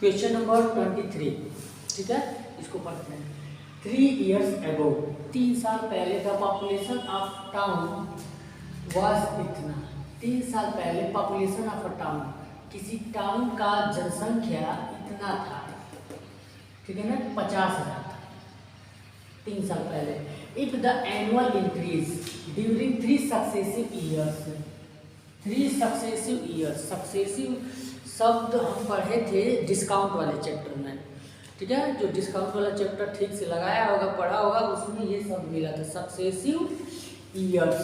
Question number 23, ठीक है, इसको पढ़ते हैं। 3 years ago, 3 साल पहले the population of town was इतना। 3 साल पहले पॉपुलेशन ऑफ अ टाउन, किसी टाउन का जनसंख्या इतना था, ठीक है ना, 50,000 था 3 साल पहले। If the annual increase during 3 successive years, 3 successive years, successive शब्द हम पढ़े थे डिस्काउंट वाले चैप्टर में, ठीक है, जो डिस्काउंट वाला चैप्टर ठीक से लगाया होगा, पढ़ा होगा, उसमें ये शब्द मिला था successive years.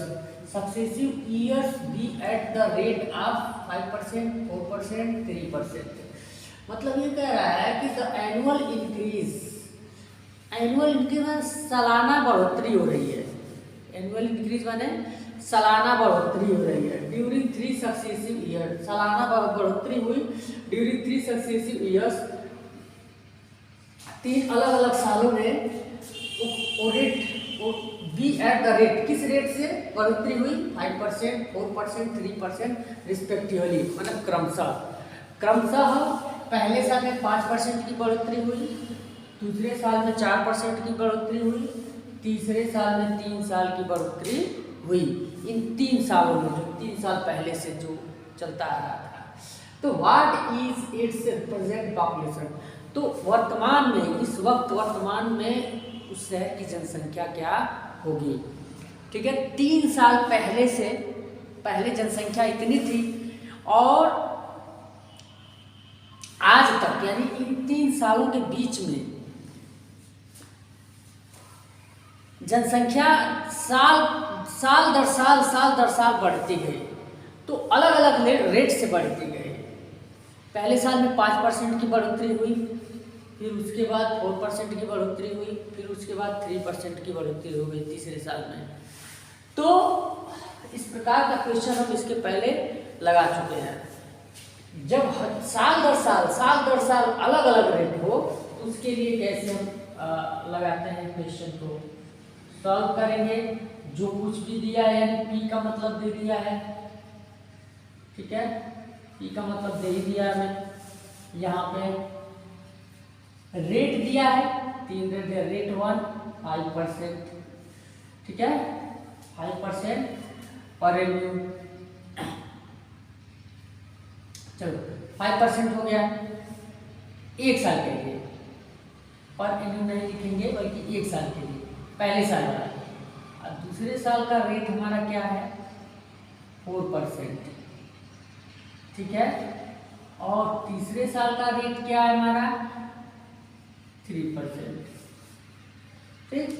Successive years be at the rate of 5%, 4%, 3%। मतलब ये कह रहा है कि the annual increase, annual increase में सालाना बढ़ोतरी हो रही है। एनुअल इंक्रीज माने सालाना बढ़ोतरी हो रही है। ड्यूरिंग 3 सक्सेसिव ईयर, सालाना बढ़ोतरी हुई ड्यूरिंग 3 सक्सेसिव ईयर्स, 3 अलग अलग सालों में। बी एट द रेट, किस रेट से बढ़ोतरी हुई? 5%, 4%, 3% रिस्पेक्टिवली, मतलब क्रमशः पहले साल में 5% की बढ़ोतरी हुई, दूसरे साल में 4% की बढ़ोतरी हुई, तीसरे साल में 3 साल की बढ़ोतरी हुई। इन 3 सालों में, जो 3 साल पहले से जो चलता आ रहा था। तो what is it's present population, तो वर्तमान में, इस वक्त वर्तमान में उस शहर की जनसंख्या क्या होगी, ठीक है। 3 साल पहले से, पहले जनसंख्या इतनी थी और आज तक, यानी इन 3 सालों के बीच में जनसंख्या साल दर साल बढ़ती गई। तो अलग अलग रेट से बढ़ती गई। पहले साल में 5% की बढ़ोतरी हुई, फिर उसके बाद 4% की बढ़ोतरी हुई, फिर उसके बाद 3% की बढ़ोतरी हो गई तीसरे साल में। तो इस प्रकार का क्वेश्चन हम इसके पहले लगा चुके हैं। जब साल दर साल अलग अलग रेट हो, तो उसके लिए कैसे हम लगाते हैं क्वेश्चन को, सॉल्व करेंगे। जो कुछ भी दिया है, यानी पी का मतलब दे दिया है, ठीक है, पी का मतलब दे ही दिया हमें। यहाँ पे रेट दिया है, 3 रेट दिया, रेट 1 5%, ठीक है, 5% पर एन्यूम। चलो 5% हो गया 1 साल के लिए, पर एन्यूम नहीं लिखेंगे बल्कि 1 साल के लिए, पहले साल वाला। और दूसरे साल का रेट हमारा क्या है? 4%, ठीक है। और तीसरे साल का रेट क्या है हमारा? 3%, ठीक।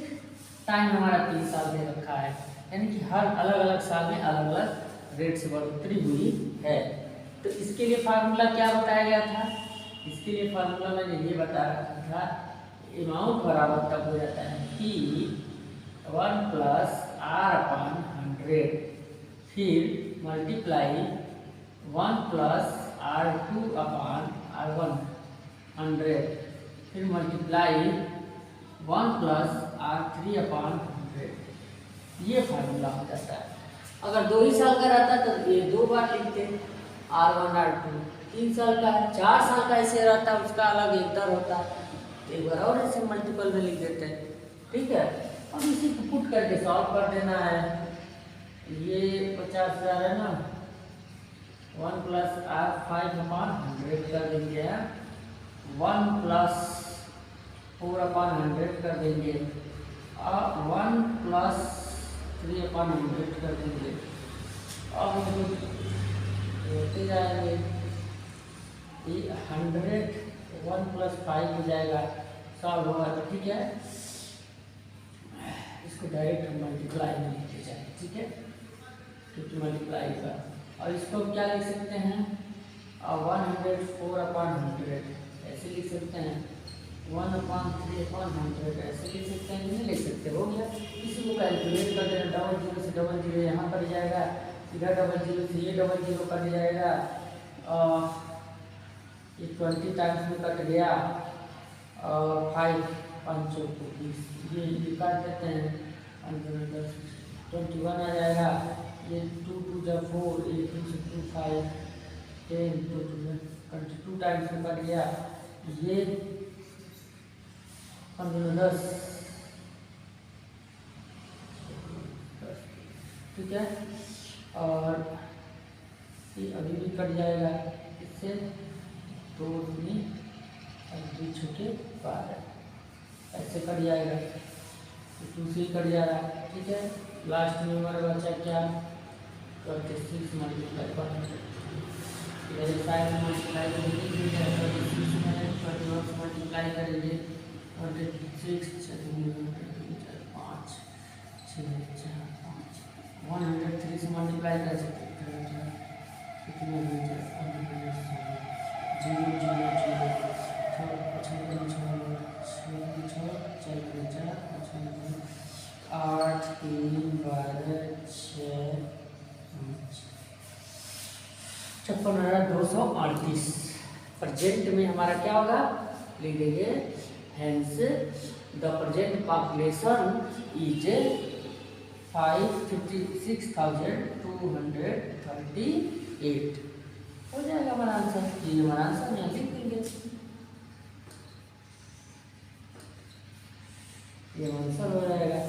टाइम हमारा 3 साल दे रखा है, यानी कि हर अलग अलग साल में अलग अलग रेट से बढ़ोतरी हुई है। तो इसके लिए फार्मूला क्या बताया गया था? इसके लिए फार्मूला मैंने ये बता रखा था, अमाउंट बराबर तब हो जाता है कि 1 + R/100, फिर मल्टीप्लाई 1 + R2/R100, फिर मल्टीप्लाई 1 + R3/100। ये फार्मूला हो जाता है। अगर 2 ही साल का रहता तो ये 2 बार लिखते, R1 R2। 3 साल का, 4 साल का ऐसे रहता, उसका अलग एक दर होता, एक बार और ऐसे मल्टीपल में लिख देते हैं, ठीक है। अब इसी को पुट करके सॉल्व कर देना है। ये 50,000 है ना, 1 + R5/100 कर देंगे, 1 + 4/100 कर देंगे, 1 + 3/100 कर देंगे। अब होते जाएंगे, 100 1 + 5 हो जाएगा, सॉल्व होगा तो ठीक है। इसको डायरेक्ट हम मल्टीप्लाई में लिखते जाए, ठीक है, क्योंकि मल्टीप्लाई का। और इसको क्या लिख सकते हैं? 104/100 ऐसे लिख सकते हैं, 1/3/100 ऐसे लिख सकते हैं, नहीं लिख सकते, हो गया। इसी को कैलकुलेट कर देना, 00 से 00 यहाँ पर जाएगा, इधर 00 से ये 00 कट जाएगा, ये 20 टाइम्स में कट गया, और 5 5 ये काट देते हैं, 21 आ जाएगा, ये 2 2 जा 4, 8 2 से 2 5 10 2 2 22 टाइम्स में कट गया, ये 10, ठीक है। और ये अभी भी कट जाएगा इससे, तो दूनी अभी छोटे 12 ऐसे कट जाएगा, तो 2 से कट जा रहा है, ठीक है। लास्ट में हमारा बचा क्या, 26 मल्टीप्लाई 100, इधर 5 मल्टीप्लाई करेंगे, 26 में 21 मल्टीप्लाई करेंगे, 26 5 6 4 5 103 से मल्टीप्लाई कर सकते हैं, कितने हो जाए 0 0 0 8 3 12 6 56,238। प्रेजेंट में हमारा क्या होगा, लिख देंगे hence the present population is 556,238 हो जाएगा हमारा आंसर। ये हमारा आंसर यहाँ लिख देंगे, ये आंसर हो जाएगा।